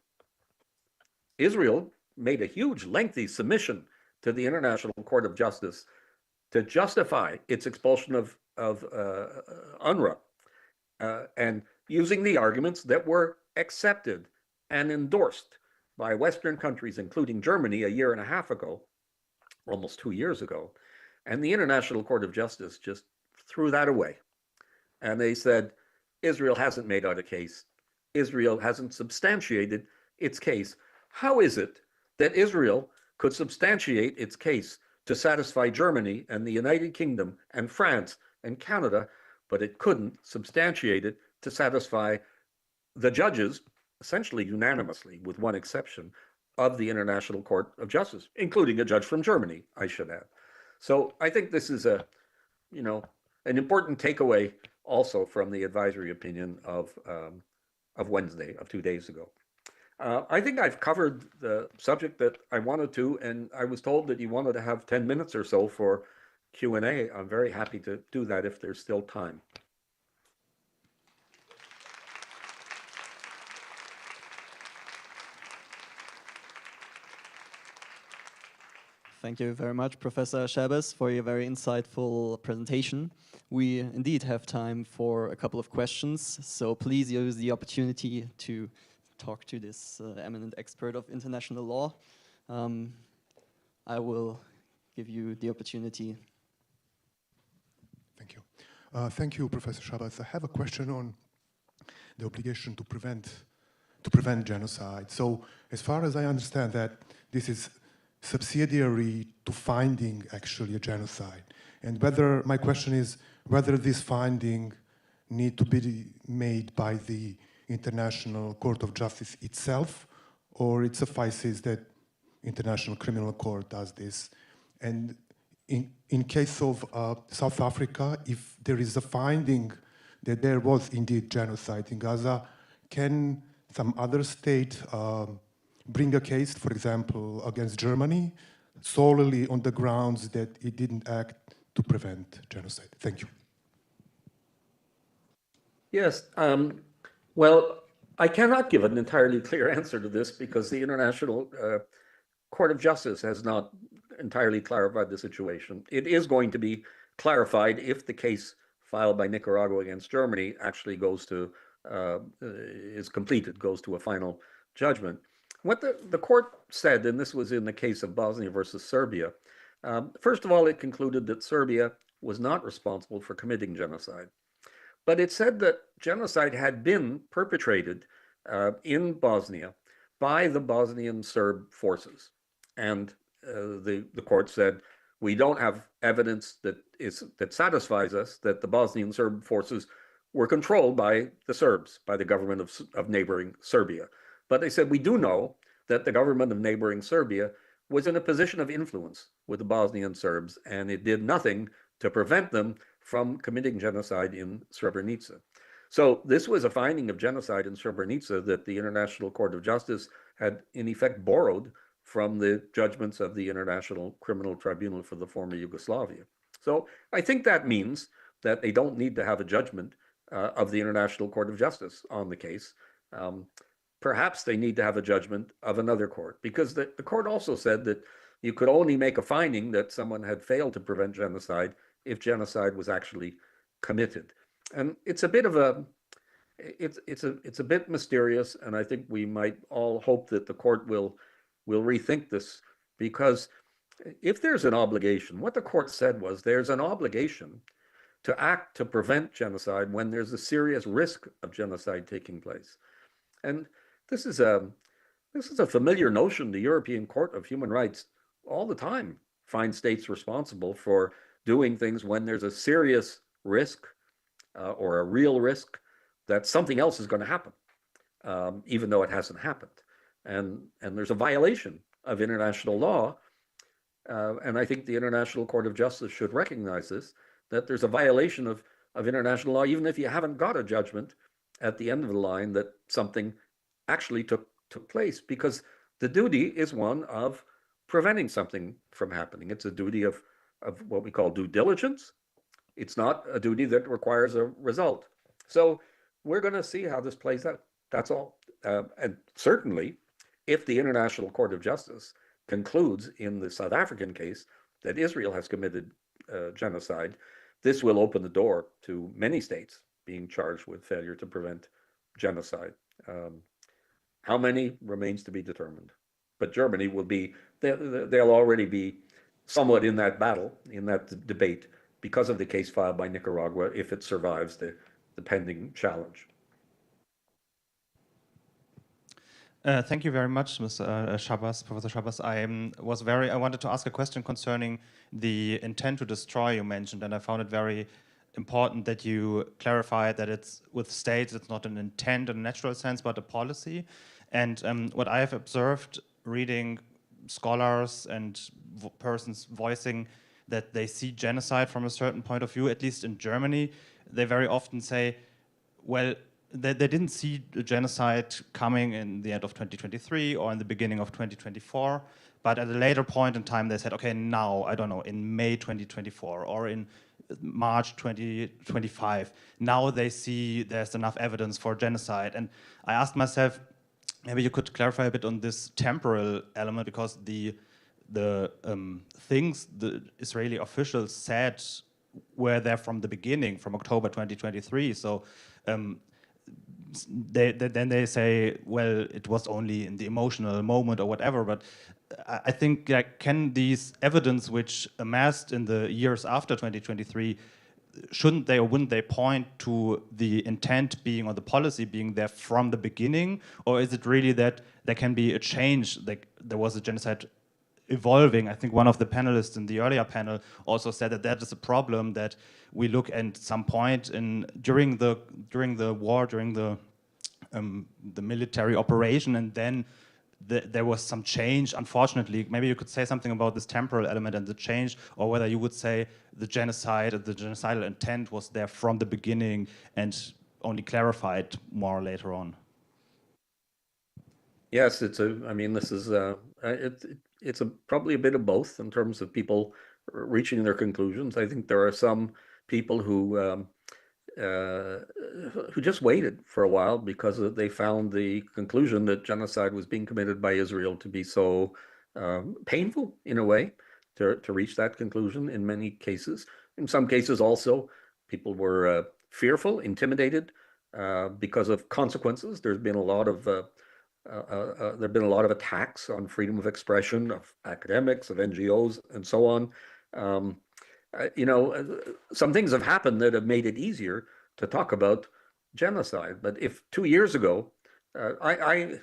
Israel made a huge, lengthy submission to the International Court of Justice to justify its expulsion of UNRWA, and using the arguments that were accepted and endorsed by Western countries, including Germany, a year and a half ago, almost 2 years ago. And the International Court of Justice just threw that away. And they said, Israel hasn't made out a case. Israel hasn't substantiated its case. How is it that Israel could substantiate its case to satisfy Germany and the United Kingdom and France and Canada, but it couldn't substantiate it to satisfy the judges, essentially unanimously, with one exception, of the International Court of Justice, including a judge from Germany, I should add. So I think this is an important takeaway also from the advisory opinion of Wednesday, of 2 days ago. I think I've covered the subject that I wanted to, and I was told that you wanted to have 10 minutes or so for Q&A. I'm very happy to do that if there's still time. Thank you very much, Professor Schabas, for your very insightful presentation. We indeed have time for a couple of questions, so please use the opportunity to talk to this eminent expert of international law. I will give you the opportunity. Thank you. Thank you, Professor Schabas. I have a question on the obligation to prevent genocide. So, as far as I understand that, this is subsidiary to finding actually a genocide. And my question is whether this finding need to be made by the International Court of Justice itself, or it suffices that International Criminal Court does this. And in case of South Africa, if there is a finding that there was indeed genocide in Gaza, can some other state bring a case, for example, against Germany, solely on the grounds that it didn't act to prevent genocide? Thank you. Yes. Well, I cannot give an entirely clear answer to this because the International Court of Justice has not entirely clarified the situation. It is going to be clarified if the case filed by Nicaragua against Germany actually is completed, goes to a final judgment. What the court said, and this was in the case of Bosnia versus Serbia, first of all, it concluded that Serbia was not responsible for committing genocide. But it said that genocide had been perpetrated in Bosnia by the Bosnian Serb forces. And the court said, we don't have evidence that satisfies us that the Bosnian Serb forces were controlled by the Serbs, by the government of neighboring Serbia. But they said, we do know that the government of neighboring Serbia was in a position of influence with the Bosnian Serbs, and it did nothing to prevent them from committing genocide in Srebrenica. So this was a finding of genocide in Srebrenica that the International Court of Justice had in effect borrowed from the judgments of the International Criminal Tribunal for the former Yugoslavia. So I think that means that they don't need to have a judgment of the International Court of Justice on the case. Perhaps they need to have a judgment of another court, because the court also said that you could only make a finding that someone had failed to prevent genocide if genocide was actually committed. And it's a bit of a, it's a bit mysterious, and I think we might all hope that the court will rethink this, because if there's an obligation, what the court said was there's an obligation to act to prevent genocide when there's a serious risk of genocide taking place. And this is a familiar notion. The European Court of Human Rights all the time finds states responsible for doing things when there's a serious risk or a real risk that something else is going to happen, even though it hasn't happened. And there's a violation of international law. And I think the International Court of Justice should recognize this, that there's a violation of international law, even if you haven't got a judgment at the end of the line that something actually took place, because the duty is one of preventing something from happening. It's a duty of what we call due diligence. It's not a duty that requires a result. So we're going to see how this plays out. That's all. And certainly, if the International Court of Justice concludes in the South African case that Israel has committed genocide, this will open the door to many states being charged with failure to prevent genocide. How many remains to be determined. But Germany will be, they'll already be somewhat in that battle, in that debate, because of the case filed by Nicaragua, if it survives the pending challenge. Thank you very much, Mr. Schabas, Professor Schabas. I wanted to ask a question concerning the intent to destroy you mentioned, and I found it very important that you clarified that it's with states, it's not an intent in a natural sense, but a policy. And what I have observed reading scholars and persons voicing that they see genocide from a certain point of view, at least in Germany, they very often say, well, they didn't see the genocide coming in the end of 2023 or in the beginning of 2024, but at a later point in time they said, okay, now, I don't know, in May 2024 or in March 2025, now they see there's enough evidence for genocide. And I asked myself, maybe you could clarify a bit on this temporal element, because the things the Israeli officials said were there from the beginning, from October 2023. So then they say, well, it was only in the emotional moment or whatever. But I think, like, can these evidence which amassed in the years after 2023, shouldn't they or wouldn't they point to the intent being or the policy being there from the beginning? Or is it really that there can be a change, like there was a genocide evolving? I think one of the panelists in the earlier panel also said that that is a problem, that we look at some point during the war, during the military operation, and then there was some change, unfortunately. Maybe you could say something about this temporal element and the change, or whether you would say the genocide, the genocidal intent was there from the beginning and only clarified more later on. Yes, this is probably a bit of both in terms of people reaching their conclusions. I think there are some people who just waited for a while because they found the conclusion that genocide was being committed by Israel to be so painful in a way to reach that conclusion in many cases. In some cases also, people were fearful, intimidated because of consequences. There's been a lot of attacks on freedom of expression of academics, of NGOs, and so on. Some things have happened that have made it easier to talk about genocide. But if 2 years ago, I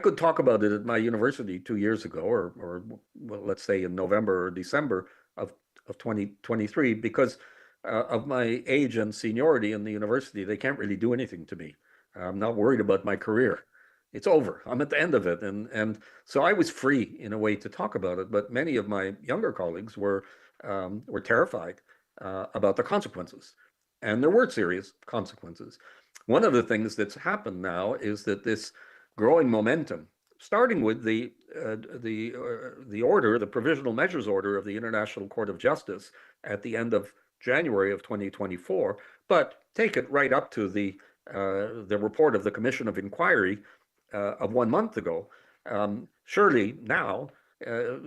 could talk about it at my university 2 years ago, or well, let's say in November or December of 2023, because of my age and seniority in the university, they can't really do anything to me. I'm not worried about my career. It's over. I'm at the end of it. And so I was free in a way to talk about it. But many of my younger colleagues were terrified about the consequences. And there were serious consequences. One of the things that's happened now is that this growing momentum, starting with the order, the Provisional Measures Order of the International Court of Justice at the end of January of 2024, but take it right up to the report of the Commission of Inquiry of 1 month ago. Surely now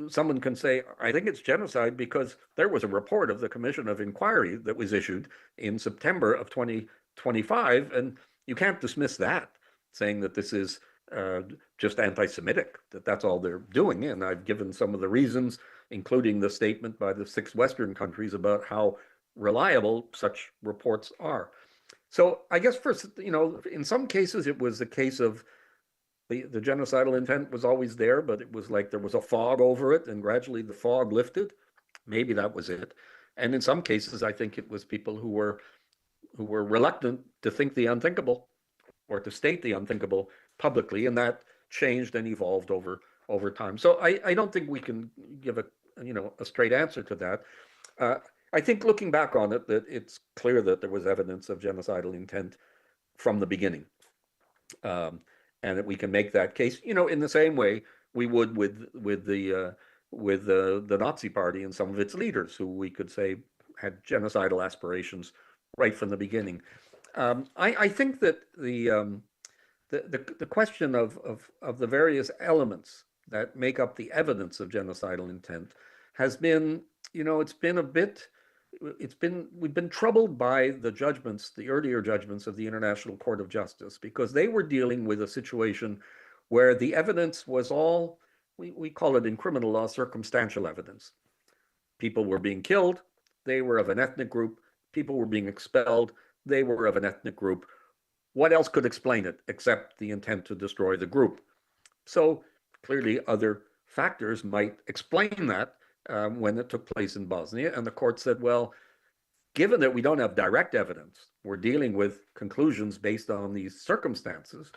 someone can say, I think it's genocide because there was a report of the Commission of Inquiry that was issued in September of 2025, and you can't dismiss that, saying that this is just anti-Semitic, that's all they're doing. And I've given some of the reasons, including the statement by the 6 Western countries about how reliable such reports are. So I guess first, in some cases it was a case of the genocidal intent was always there, but it was like there was a fog over it, and gradually the fog lifted. Maybe that was it. And in some cases, I think it was people who were reluctant to think the unthinkable or to state the unthinkable publicly, and that changed and evolved over time. So I don't think we can give a straight answer to that. I think looking back on it, that it's clear that there was evidence of genocidal intent from the beginning. And that we can make that case, in the same way we would with the Nazi Party and some of its leaders, who we could say had genocidal aspirations right from the beginning. I think that the question of the various elements that make up the evidence of genocidal intent has been, we've been troubled by the earlier judgments of the International Court of Justice, because they were dealing with a situation where the evidence was all, we call it in criminal law, circumstantial evidence. People were being killed, they were of an ethnic group. People were being expelled, they were of an ethnic group. What else could explain it except the intent to destroy the group? So clearly other factors might explain that. When it took place in Bosnia, and the court said, well, given that we don't have direct evidence, we're dealing with conclusions based on these circumstances,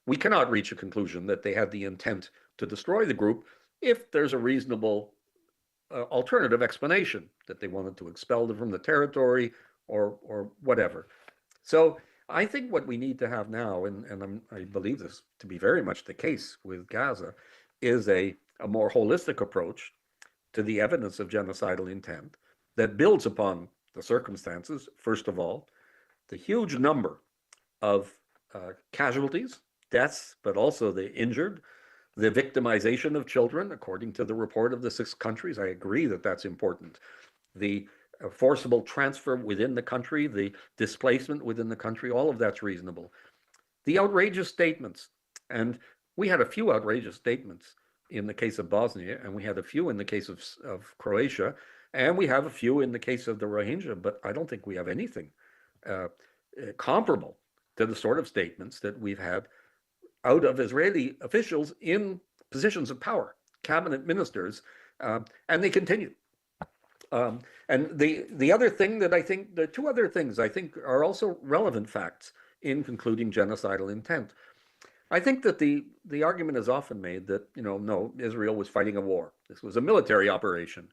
we cannot reach a conclusion that they had the intent to destroy the group if there's a reasonable alternative explanation, that they wanted to expel them from the territory or whatever. So I think what we need to have now, and I believe this to be very much the case with Gaza, is a more holistic approach to the evidence of genocidal intent that builds upon the circumstances. First of all, the huge number of casualties, deaths, but also the injured, the victimization of children, according to the report of the 6 countries. I agree that that's important. The forcible transfer within the country, the displacement within the country, all of that's reasonable. The outrageous statements, and we had a few outrageous statements in the case of Bosnia, and we had a few in the case of Croatia, and we have a few in the case of the Rohingya, but I don't think we have anything comparable to the sort of statements that we've had out of Israeli officials in positions of power, cabinet ministers, and they continue. And the other thing that I think, the 2 other things I think are also relevant facts in concluding genocidal intent. I think that the argument is often made that, no, Israel was fighting a war. This was a military operation.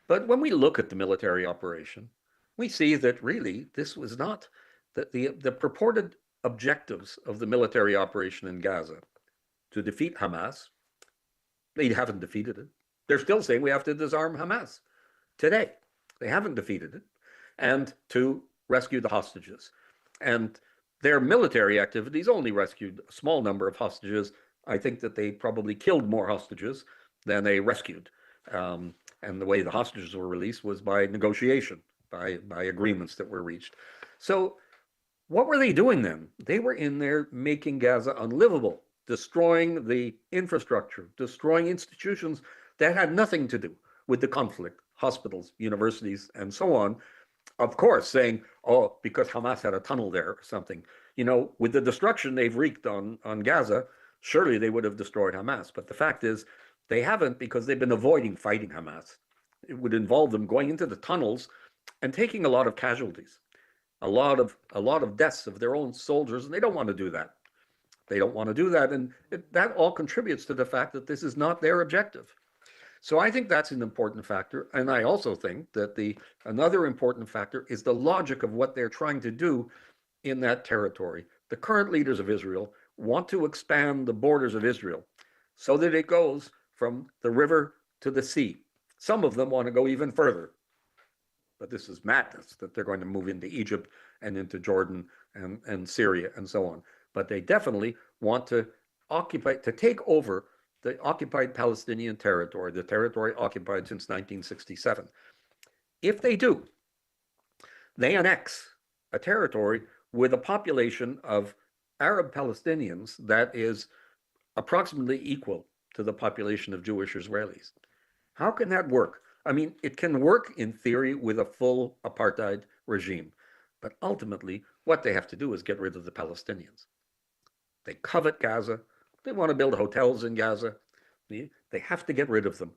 But when we look at the military operation, we see that really this was not the purported objectives of the military operation in Gaza to defeat Hamas. They haven't defeated it. They're still saying we have to disarm Hamas today. They haven't defeated it. And to rescue the hostages. And their military activities only rescued a small number of hostages. I think that they probably killed more hostages than they rescued. And the way the hostages were released was by negotiation, by agreements that were reached. So what were they doing then? They were in there making Gaza unlivable, destroying the infrastructure, destroying institutions that had nothing to do with the conflict, hospitals, universities, and so on. Of course, saying, oh, because Hamas had a tunnel there or something. With the destruction they've wreaked on Gaza, surely they would have destroyed Hamas. But the fact is, they haven't, because they've been avoiding fighting Hamas. It would involve them going into the tunnels and taking a lot of casualties, a lot of deaths of their own soldiers, and they don't want to do that. They don't want to do that, and that all contributes to the fact that this is not their objective. So I think that's an important factor. And I also think that another important factor is the logic of what they're trying to do in that territory. The current leaders of Israel want to expand the borders of Israel so that it goes from the river to the sea. Some of them want to go even further. but this is madness that they're going to move into Egypt and into Jordan and Syria and so on. But they definitely want to take over the occupied Palestinian territory, the territory occupied since 1967. If they do, they annex a territory with a population of Arab Palestinians that is approximately equal to the population of Jewish Israelis. How can that work? I mean, it can work in theory with a full apartheid regime, but ultimately what they have to do is get rid of the Palestinians. They covet Gaza. They want to build hotels in Gaza. They have to get rid of them.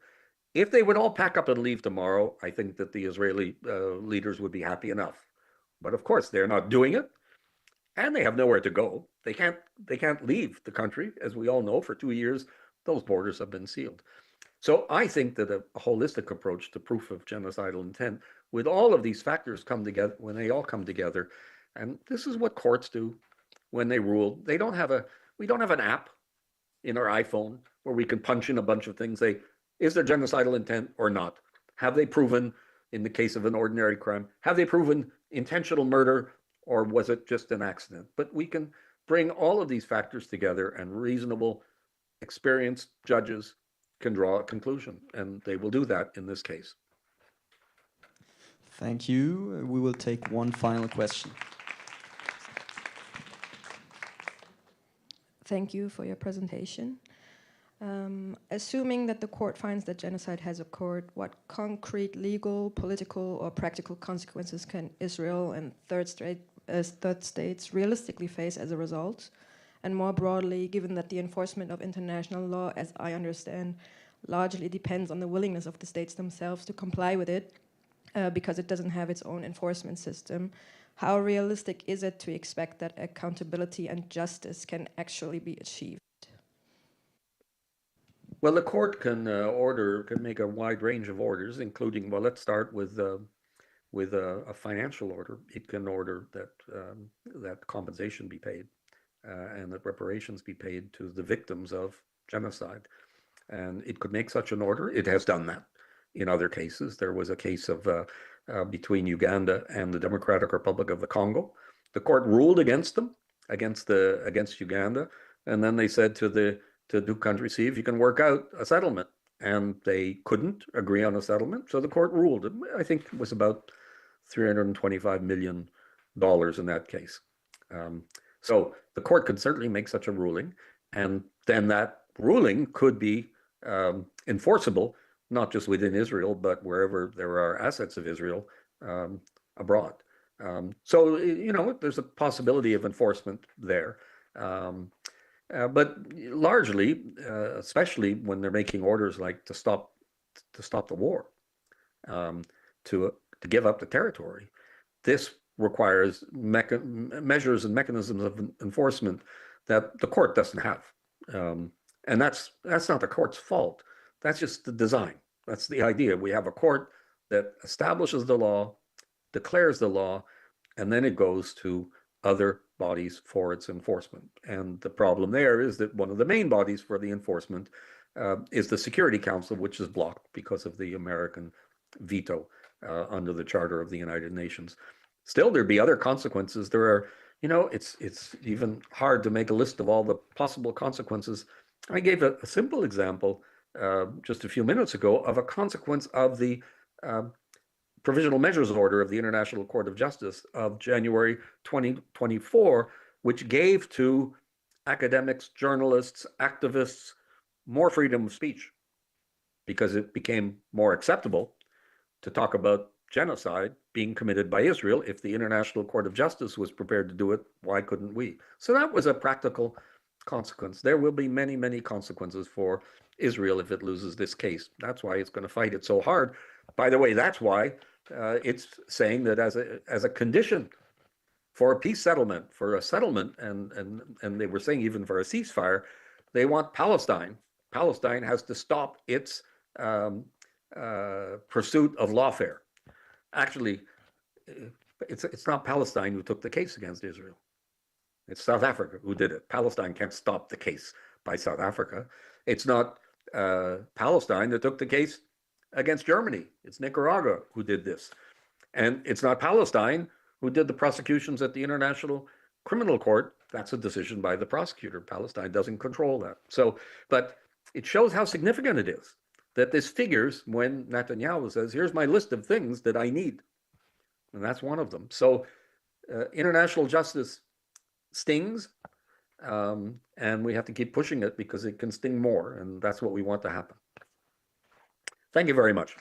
If they would all pack up and leave tomorrow, I think that the Israeli leaders would be happy enough. But of course, they're not doing it, and they have nowhere to go. They can't leave the country, as we all know. For 2 years, those borders have been sealed. So I think that a holistic approach to proof of genocidal intent, with all of these factors come together, when they all come together, and this is what courts do when they rule. We don't have an app in our iPhone where we can punch in a bunch of things. Is there genocidal intent or not? Have they proven, in the case of an ordinary crime, have they proven intentional murder, or was it just an accident? But we can bring all of these factors together, and reasonable, experienced judges can draw a conclusion, and they will do that in this case. Thank you. We will take one final question. Thank you for your presentation. Assuming that the court finds that genocide has occurred, what concrete legal, political, or practical consequences can Israel and third states realistically face as a result? And more broadly, given that the enforcement of international law, as I understand, largely depends on the willingness of the states themselves to comply with it, because it doesn't have its own enforcement system, how realistic is it to expect that accountability and justice can actually be achieved? Well, the court can make a wide range of orders, including, well, let's start with a financial order. It can order that compensation be paid and that reparations be paid to the victims of genocide. And it could make such an order. It has done that in other cases. There was a case of between Uganda and the Democratic Republic of the Congo. The court ruled against them, against Uganda, and then they said to the two countries, see if you can work out a settlement. And they couldn't agree on a settlement, so the court ruled. I think it was about $325 million in that case. So the court could certainly make such a ruling, and then that ruling could be enforceable, not just within Israel, but wherever there are assets of Israel abroad. So, there's a possibility of enforcement there. But largely, especially when they're making orders like to stop the war, to give up the territory, this requires measures and mechanisms of enforcement that the court doesn't have, and that's not the court's fault. That's just the design. That's the idea. We have a court that establishes the law, declares the law, and then it goes to other bodies for its enforcement. And the problem there is that one of the main bodies for the enforcement is the Security Council, which is blocked because of the American veto under the Charter of the United Nations. Still, there'd be other consequences. There are, it's even hard to make a list of all the possible consequences. I gave a simple example just a few minutes ago of a consequence of the Provisional Measures Order of the International Court of Justice of January 2024, which gave to academics, journalists, activists more freedom of speech, because it became more acceptable to talk about genocide being committed by Israel. If the International Court of Justice was prepared to do it, why couldn't we? So that was a practical consequence. There will be many, many consequences for Israel if it loses this case. That's why it's going to fight it so hard. By the way, that's why it's saying that as a condition for a peace settlement, for a settlement, and they were saying even for a ceasefire, they want Palestine. Palestine has to stop its pursuit of lawfare. Actually, it's not Palestine who took the case against Israel. It's South Africa who did it. Palestine can't stop the case by South Africa. It's not Palestine that took the case against Germany. It's Nicaragua who did this. And it's not Palestine who did the prosecutions at the International Criminal Court. That's a decision by the prosecutor. Palestine doesn't control that. So, but it shows how significant it is that this figures when Netanyahu says, here's my list of things that I need. And that's one of them. So international justice stings, and we have to keep pushing it because it can sting more, and that's what we want to happen. Thank you very much.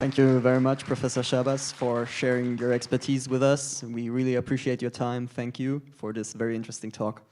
Thank you very much, Professor Schabas, for sharing your expertise with us. We really appreciate your time. Thank you for this very interesting talk.